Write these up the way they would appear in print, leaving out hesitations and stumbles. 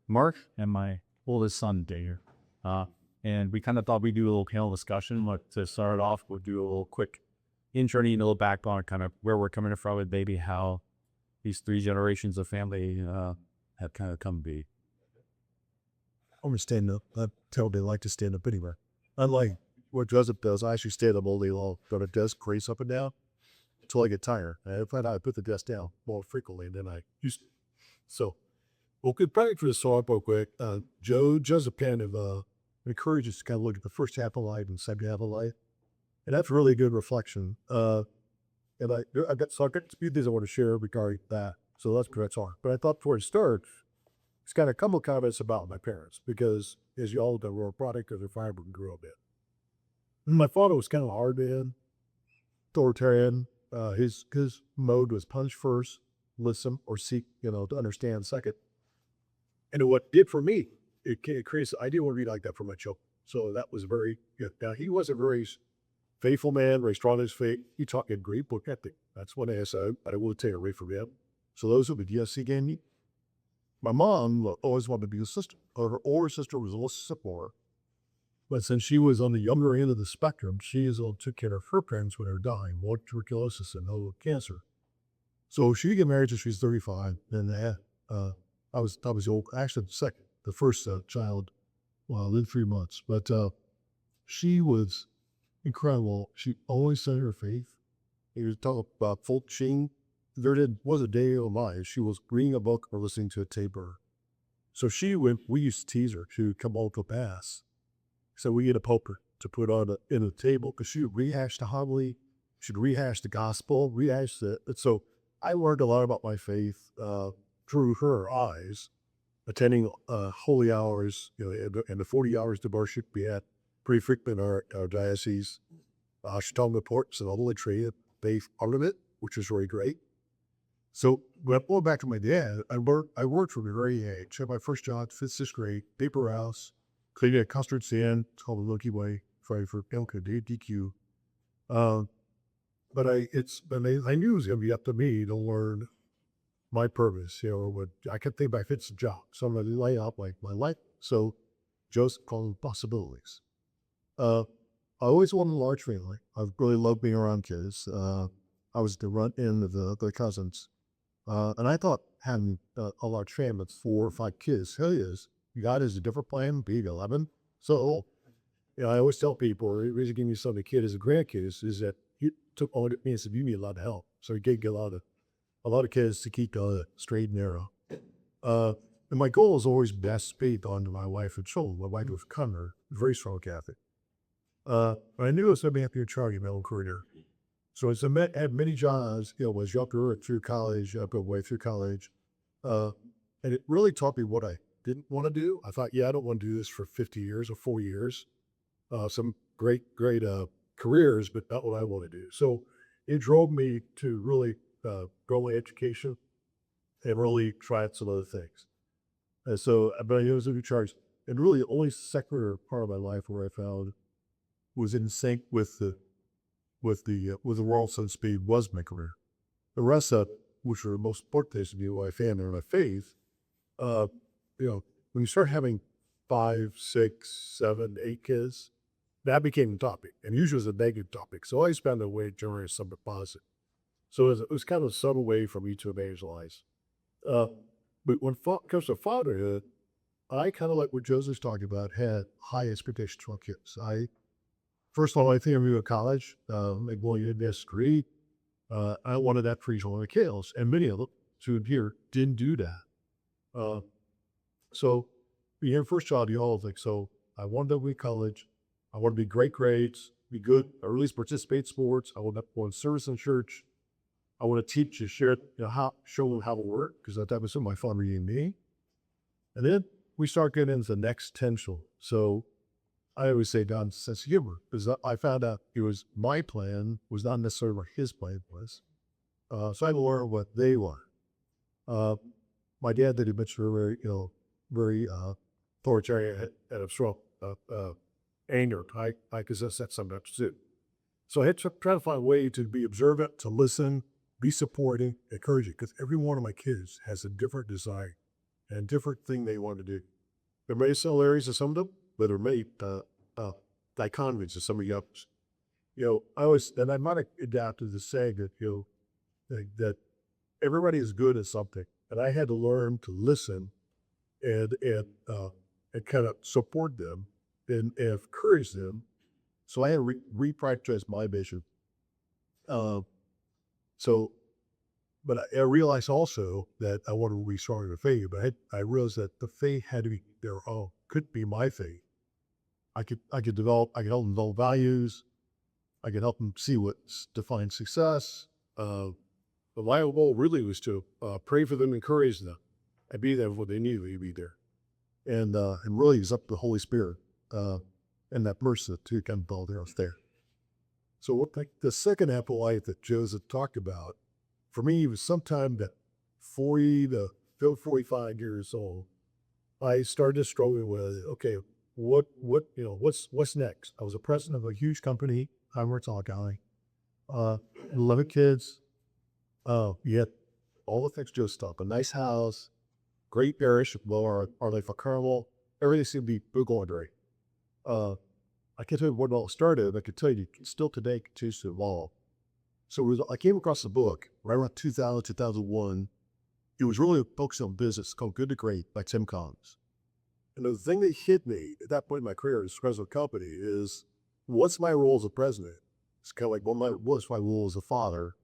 Mark and my oldest son, Dave. And we kind of thought we'd do a little panel discussion. Like to start off, we'll do a little quick intro, a little background, kind of where we're coming from with maybe how these three generations of family have kind of come to be. I'm gonna stand up. I totally like to stand up anywhere. Unlike what Joseph does, I actually stand up all day long, got a desk race up and down until I get tired. And if I put the desk down more frequently than I used to. So, well, good back for the song real quick. Joseph kind of encourages us to kind of look at the first half of life and second half of life. And that's really good reflection. And I got a few things I want to share regarding that. So that's good. That's all. But I thought before it starts, it's got a couple of comments about my parents because, as you all know, we're a product of the environment we grew up in. My father was kind of a hard man, authoritarian. His mode was punch first, listen, or seek, to understand second. And what it did for me, it creates, I didn't want to be like that for my children. So that was very good. Now, he wasn't very faithful man, very strong in his faith. He taught me a great book ethic. That's what I said, but I will take away from him. So those who would, yes, he gave me. My mom always wanted to be a sister. Her older sister was a little simpler. But since she was on the younger end of the spectrum, she took care of her parents when they were dying, one tuberculosis and no cancer. So she got married till she was 35. And I was actually the first child, lived 3 months. But she was incredible. She always said her faith. He was talking about full sheen. There was a day of life she was reading a book or listening to a tape. So we used to tease her. She would come out to pass. So we get a pulpit to put on in the table because she would rehash the homily, she'd rehash the gospel, rehash it. And so I learned a lot about my faith through her eyes, attending holy hours, and the 40 hours to worship we had pretty frequent in our diocese. She taught me the importance of the Holy Trinity, faith ornament, which was really great. So when I going back to my dad, I worked from a very young age. I had my first job, 5th, 6th grade, paper house, cleaning a custard stand. It's called the Milky Way, sorry for DQ. But I knew it was going to be up to me to learn my purpose. I kept thinking about fits a job. So I'm going to lay out my life. So Joseph called them possibilities. I always wanted a large family. I really loved being around kids. I was the runt end of the cousins. And I thought having a large family with 4 or 5 kids, hell yes, God has a different plan, being 11. So, I always tell people, the reason giving you son a kid as a grandkid is that he took all it means that you need a lot of help. So he gave a lot of kids to keep straight and narrow. And my goal is always best faith onto my wife and children. My wife was a Cumber, very strong Catholic. I knew it was going to be after a Charlie Mellon career. So I had many jobs, was younger through college, up and way through college. And it really taught me what I didn't want to do. I thought, I don't want to do this for 50 years or 4 years. Some great careers, but not what I want to do. So it drove me to really grow my education and really try out some other things. And so, but I was in charge. And really the only secular part of my life where I found was in sync with the world, so to speak, was my career. The rest of it, which are the most important things to me, my family and my faith, when you start having 5, 6, 7, 8 kids, that became a topic. And usually it was a negative topic. So I always found a way to generate something positive. So it was kind of a subtle way for me to evangelize. But when it comes to fatherhood, I kind of like what Joseph's talking about, had high expectations for kids. First of all, I think I'm going to college, like going to this degree. I wanted that for each one of the kids, and many of them to here didn't do that. So being your first child, you all think, so I wanted to be college. I want to be great grades, be good, or at least participate in sports. I want to go in service in church. I want to teach and share, show them how to work, because that was something my father gave me. And then we start getting into the next potential. So I always say God's sense of humor, because I found out it was my plan was not necessarily what his plan was. So I learned what they want. My dad did eventually very authoritarian and strong anger. I possess that sometimes too. So I had to try to find a way to be observant, to listen, be supporting, encouraging, because every one of my kids has a different design and different thing they want to do. There may be similarities to some of them, but there may dichotomies to some of the others. I might have adapted to saying that, that everybody is good at something, and I had to learn to listen and kind of support them and encourage them. So I had to reprioritize my vision. Uh, so, but I realized also that I wanted to be stronger in the faith. But I realized that the faith had to be their own, couldn't be my faith. I could help them develop values. I could help them see what defines success. But my goal really was to pray for them, encourage them, and be there when they need me to be there. And really it's up to the Holy Spirit and that mercy to kind of build there. So what the second apple life that Joseph talked about, for me, was sometime that 40 to 45 years old, I started struggling with, okay, what's next? I was a president of a huge company, Hammertall County, 11 kids, yet all the things Joseph talked, a nice house, great parish, well, our life of Carmel, everything seemed to be going great. I can't tell you when it all started, but I could tell you still today continues to evolve. So I came across a book right around 2000, 2001. It was really focused on business called Good to Great by Tim Collins. And the thing that hit me at that point in my career as president of the company is, what's my role as a president? It's kind of like, what's my role as a father?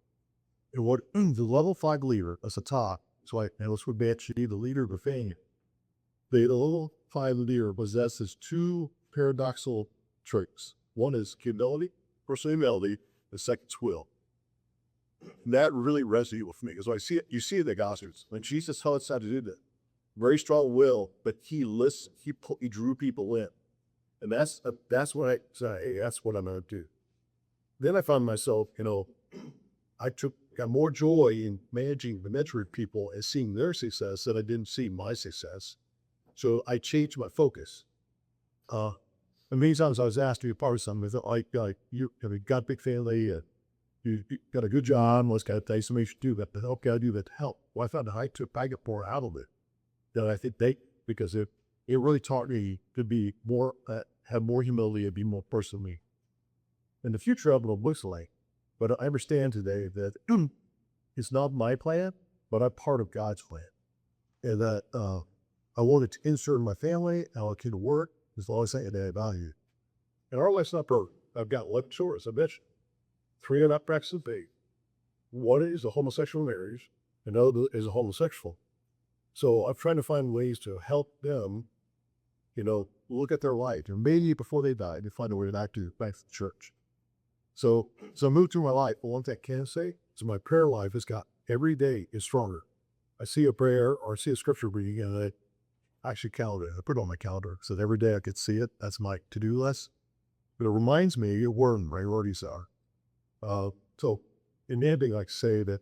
And what the level 5 leader as a top, so let's go back to the leader of the faith. The level 5 leader possesses two paradoxical traits. One is humility, personal humility. The second is will. And that really resonated with me because you see it in the Gospels. When Jesus taught us how to do that, very strong will, but he listened, he drew people in. And that's what I said, hey, that's what I'm going to do. Then I found myself, got more joy in managing the mentoring people and seeing their success than I didn't see my success. So I changed my focus. And many times I was asked to be a part of something, like you have got a big family, you got a good job, let's kind of tell you somebody should do that, but okay, I do that to help. Well, I found I get more out of it than I think because it really taught me to be more, have more humility and be more personally. And the future of it looks like, but I understand today that it's not my plan, but I'm part of God's plan. And that I wanted to insert my family, how it can work, as long as I add value. And our life's not perfect. I've got 11 children, as I mentioned. 3 are not practicing faith. 1 is a homosexual marriage, another is a homosexual. So I'm trying to find ways to help them, look at their life. And maybe before they die, they find a way back to the church. So I moved through my life. But one thing I can say is my prayer life has got every day is stronger. I see a prayer or I see a scripture reading and I actually calendar it. I put it on my calendar so that every day I could see it. That's my to-do list. But it reminds me of where my priorities are. So in the ending, I like to say that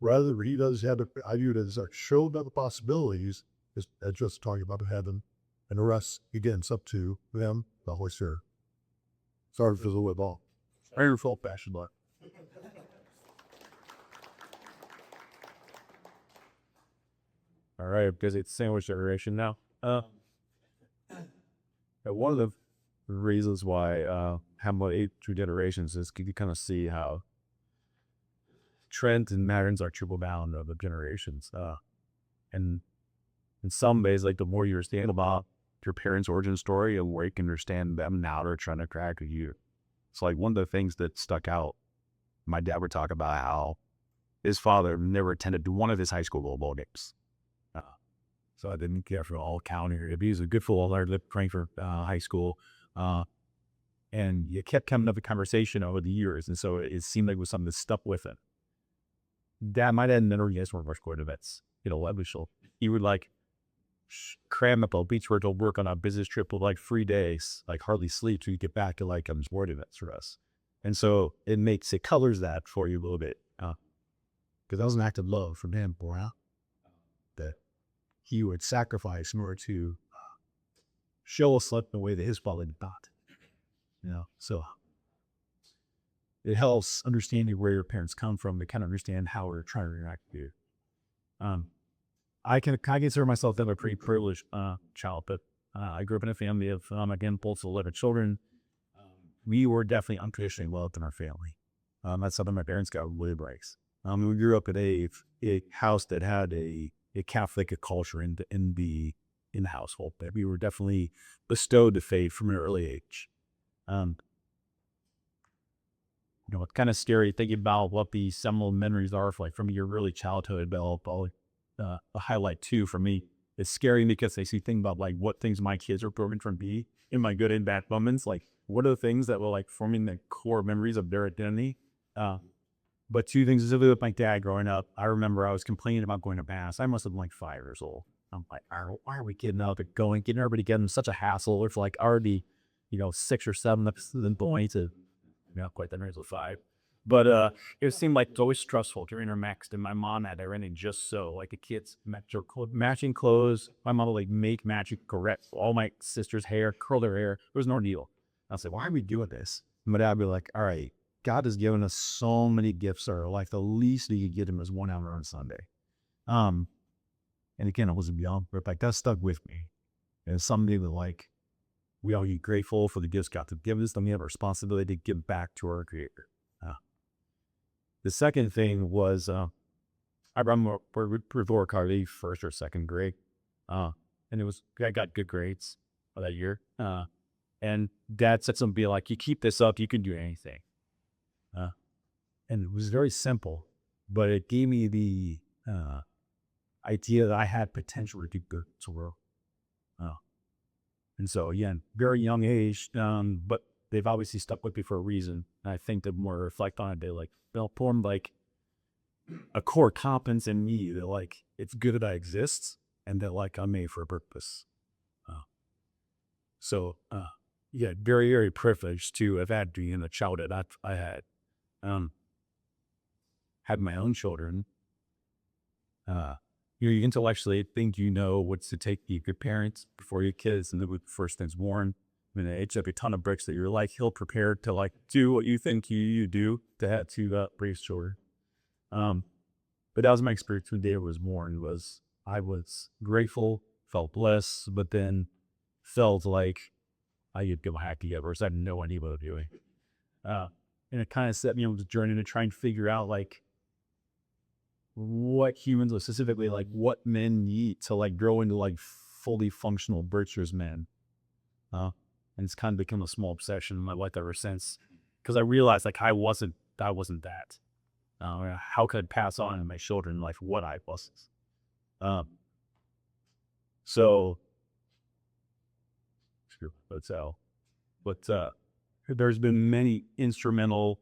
rather he does have to, I view it as show about the possibilities, as just talking about heaven, and the rest, again, it's up to them, the Holy Spirit. Sorry for the whip ball. Very full passion, but. All right, because it's sandwich generation now. One of the reasons why have about 2 generations is you kind of see how trends and patterns are triple bound of the generations. And in some ways, like the more you understand about your parents' origin story and where you can understand them now, they're trying to crack you. It's like one of the things that stuck out. My dad would talk about how his father never attended one of his high school football games. So I didn't care for all county. He was a good football player, lived Frankfort High School. And you kept coming up a conversation over the years. And so it seemed like it was something that stuck with him. My dad never used one of our sport events. He would cram up a beach where to work on a business trip with 3 days, hardly sleep, so you get back to sport events for us. And so it colors that for you a little bit. Because that was an act of love from him, that he would sacrifice in order to show us the way that his father did not. So it helps understanding where your parents come from to kind of understand how we're trying to interact with you. I consider myself to have a pretty privileged child, but I grew up in a family of again both 11 children. We were definitely unconditionally loved in our family. That's something my parents got really breaks. We grew up in a house that had a Catholic culture in the household. That we were definitely bestowed the faith from an early age. It's kind of scary thinking about what the seminal memories are for, like from your early childhood. But I'll highlight two for me. It's scary because I see things about like what things my kids are growing from me in my good and bad moments. Like what are the things that were like forming the core memories of their identity. But two things specifically with my dad growing up, I remember I was complaining about going to mass. I must have been like 5 years old. I'm like, why are we getting up and going, getting everybody getting such a hassle? It's like already, 6 or 7 of them going to, not quite that many, 5. But it seemed like it's always stressful to intermix, and my mom had everything just so. Like the kids matching clothes. My mom would like make matching correct all my sister's hair, curl their hair. It was an ordeal. I was like, why are we doing this? And my dad would be like, all right, God has given us so many gifts, or like the least you could get him is 1 hour on Sunday. And again, I wasn't young, but like that stuck with me. And it's something that like we all be grateful for the gifts God has given us. Then we have a responsibility to give back to our Creator. The second thing was I remember report card first or second grade, and I got good grades for that year. And Dad said something like, "You keep this up, you can do anything." And it was very simple, but it gave me the idea that I had potential to do good to the world. And so, again, very young age, but they've obviously stuck with me for a reason. And I think the more I reflect on it, they'll form like a core competence in me that like it's good that I exist and that like I'm made for a purpose. Very, very privileged to have had being a child that I had. Had my own children. You intellectually think you know what's to take your parents before your kids, and then with the first thing's born, I mean, it's up a ton of bricks that you're like he'll prepare to like do what you think you do to have to raise children. But that was my experience when David was born. I was grateful, felt blessed, but then felt like I could get my act together, because I had no idea what I was doing. And it kind of set me on the journey to try and figure out like what humans, or specifically like what men need to like grow into like fully functional virtuous men. And it's kind of become a small obsession in my life ever since, because I realized like I wasn't that. How could I pass on to my children like what I was? There's been many instrumental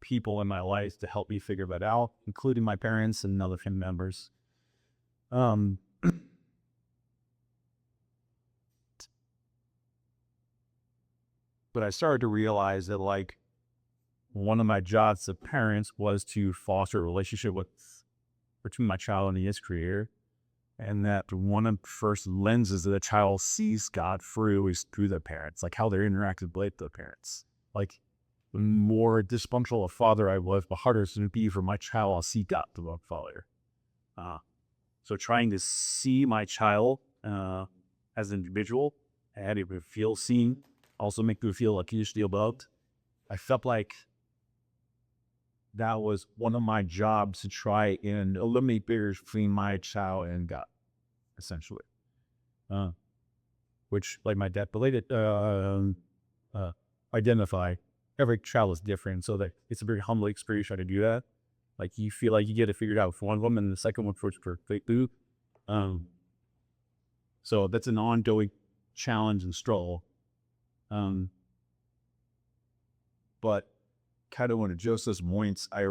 people in my life to help me figure that out, including my parents and other family members. But I started to realize that like one of my jobs as parents was to foster a relationship between my child and his creator. And that one of the first lenses that a child sees God through is through their parents, like how they're interacting with the parents. Like the more dysfunctional a father I was, the harder it's going to be for my child to see God through a father. So trying to see my child as an individual, and it would feel seen, also make them feel unconditionally loved. I felt like that was one of my jobs, to try and eliminate barriers between my child and God, essentially. Which, like my dad related, identify. Every child is different, so that it's a very humbling experience trying to do that. Like you feel like you get it figured out for one of them, and the second one for perfect. So that's an ongoing challenge and struggle. But kind of when it Joseph's points, I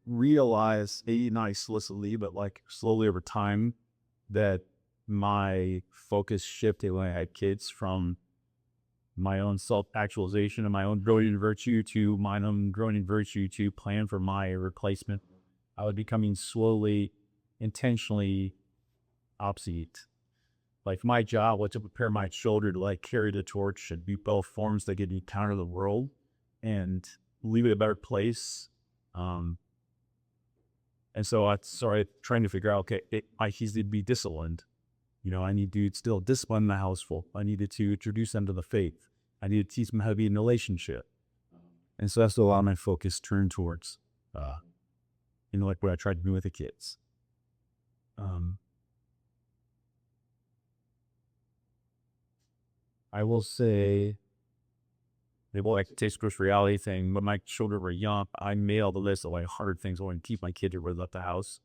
realized, not explicitly, but like slowly over time, that my focus shifted when I had kids from my own self-actualization and my own growing in virtue to my own growing in virtue to plan for my replacement. I was becoming slowly, intentionally obsolete. Like my job was to prepare my children to like carry the torch and be both forms that get encounter the world and leave it a better place. And so I started trying to figure out, okay, I need to be disciplined. I need to still discipline the household. I needed to introduce them to the faith. I needed to teach them how to be in a relationship. And so that's a lot of my focus turned towards, like what I tried to do with the kids. I will say, the whole taste versus reality thing, when my children were young, I made all the list of like hard things I want to keep my kid or left the house.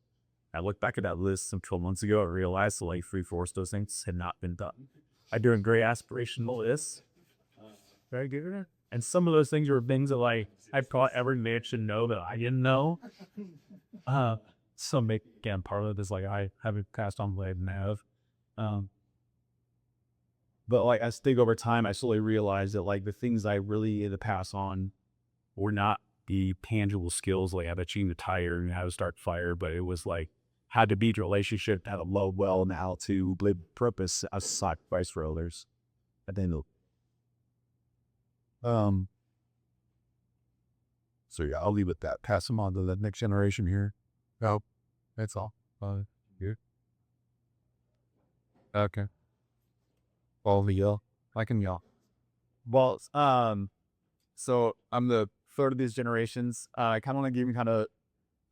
I look back at that list some 12 months ago, I realized like 3/4 of those things had not been done. I do a great aspirational list. Very good. And some of those things were things that like I probably every man should know that I didn't know. So again, part of it is like I haven't passed on what I didn't have. But like as things over time, I slowly realized that like the things I really had to pass on were not the tangible skills like how to change the tire and how to start fire, but it was like how to build a relationship, how to love well, and how to live purpose as sacrifice for others. At the end of so yeah, I'll leave it at that. Pass them on to the next generation here. Oh, that's all. Here. Okay. All the yell. I can yell. Well, so I'm the third of these generations. I kind of want to give you kind of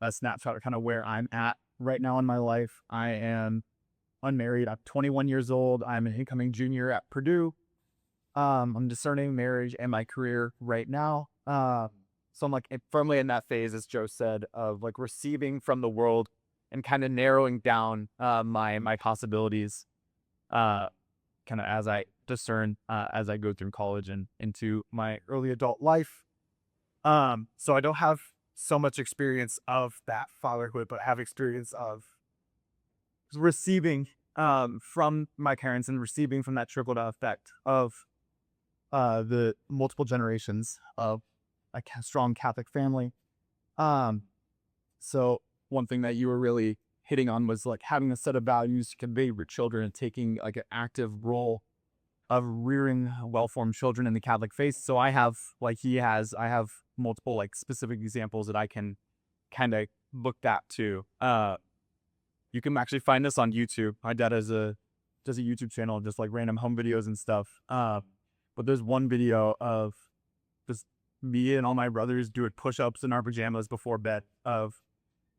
a snapshot of kind of where I'm at right now in my life. I am unmarried. I'm 21 years old. I'm an incoming junior at Purdue. I'm discerning marriage and my career right now. So I'm like firmly in that phase, as Joe said, of like receiving from the world and kind of narrowing down my possibilities, kind of as I discern as I go through college and into my early adult life. So I don't have so much experience of that fatherhood, but I have experience of receiving from my parents and receiving from that trickle down effect of the multiple generations of a strong Catholic family. So one thing that you were really hitting on was like having a set of values to convey your children and taking like an active role of rearing well-formed children in the Catholic faith. So I have, like he has, I have multiple like specific examples that I can kind of look at too. You can actually find this on YouTube. My dad does a YouTube channel, just like random home videos and stuff. But there's one video of just me and all my brothers doing push-ups in our pajamas before bed.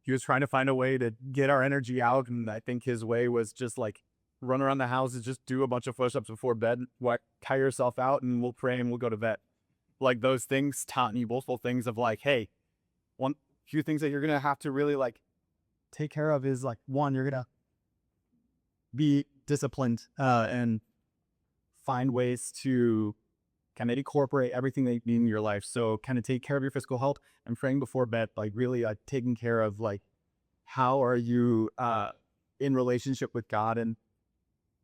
He was trying to find a way to get our energy out, and I think his way was just like run around the house and just do a bunch of push-ups before bed, tire yourself out, and we'll pray and we'll go to bed. Like those things taught me multiple things of like, hey, one few things that you're gonna have to really like take care of is like, one, you're gonna be disciplined and find ways to kind of incorporate everything that you need in your life. So kind of take care of your physical health and praying before bed, like really taking care of like, how are you in relationship with God and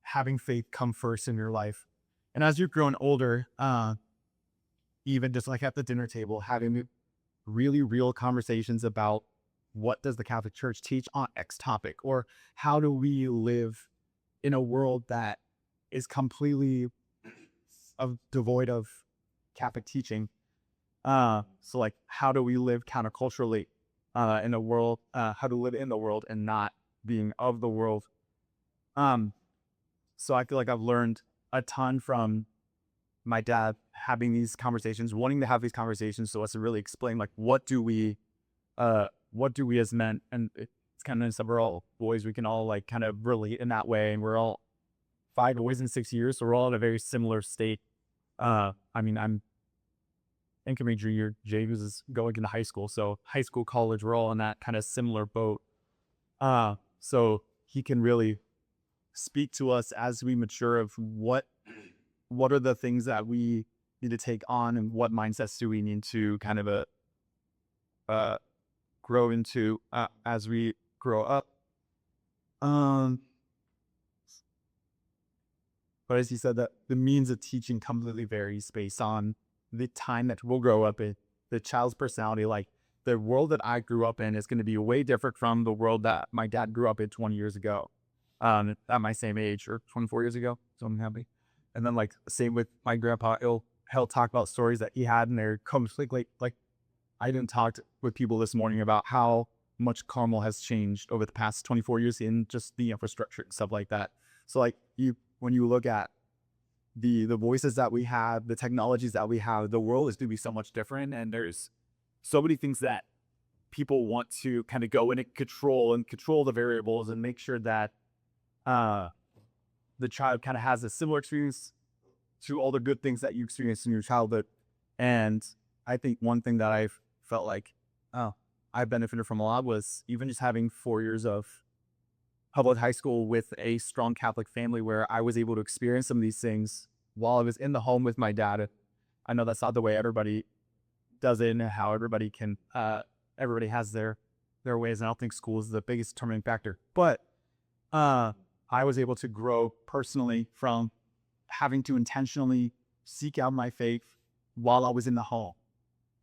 having faith come first in your life. And as you've grown older, even just like at the dinner table, having really real conversations about what does the Catholic Church teach on X topic, or how do we live in a world that is completely devoid of Catholic teaching. So like, how do we live counterculturally in a world, how to live in the world and not being of the world. So I feel like I've learned a ton from my dad having these conversations, wanting to have these conversations so as to really explain like, what do we as men, and it's kind of, we're all boys, we can all like kind of relate in that way, and we're all 5 boys in 6 years, so we're all in a very similar state. I mean, I'm incoming junior, James is going into high school, so high school, college, we're all in that kind of similar boat. So he can really speak to us as we mature of what are the things that we need to take on, and what mindsets do we need to kind of grow into as we grow up. But as he said, that the means of teaching completely varies based on the time that we'll grow up in, the child's personality. Like the world that I grew up in is going to be way different from the world that my dad grew up in 20 years ago, at my same age, or 24 years ago. So I'm happy. And then like same with my grandpa, he'll talk about stories that he had, and they're completely like I even talked with people this morning about how much Carmel has changed over the past 24 years in just the infrastructure and stuff like that. So like when you look at the voices that we have, the technologies that we have, the world is going to be so much different, and there's so many things that people want to kind of go in and control the variables and make sure that the child kind of has a similar experience to all the good things that you experienced in your childhood. And I think one thing that I've felt like, oh, I benefited from a lot was even just having 4 years of public high school with a strong Catholic family where I was able to experience some of these things while I was in the home with my dad. I know that's not the way everybody does it and how everybody can, everybody has their ways. And I don't think school is the biggest determining factor, but I was able to grow personally from having to intentionally seek out my faith while I was in the home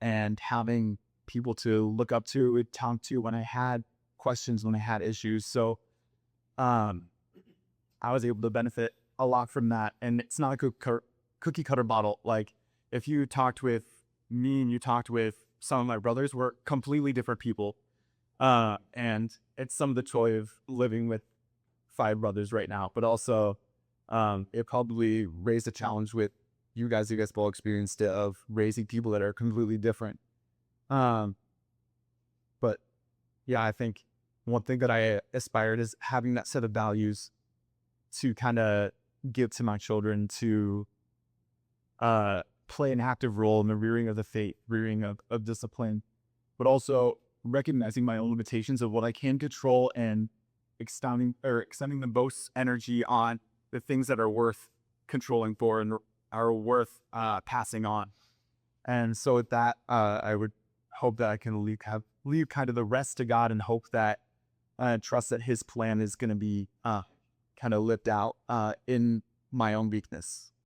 and having people to look up to and talk to when I had questions, when I had issues. So I was able to benefit a lot from that. And it's not a cookie cutter model. Like if you talked with me and you talked with some of my brothers, we're completely different people. And it's some of the joy of living with 5 brothers right now, but also it probably raised a challenge with you guys both experienced it of raising people that are completely different. But yeah, I think one thing that I aspired is having that set of values to kind of give to my children to play an active role in the rearing of the faith, rearing of discipline, but also recognizing my own limitations of what I can control and extending the most energy on the things that are worth controlling for and are worth passing on. And so with that, I would hope that I can leave kind of the rest to God and hope that trust that His plan is going to be kind of lived out in my own weakness.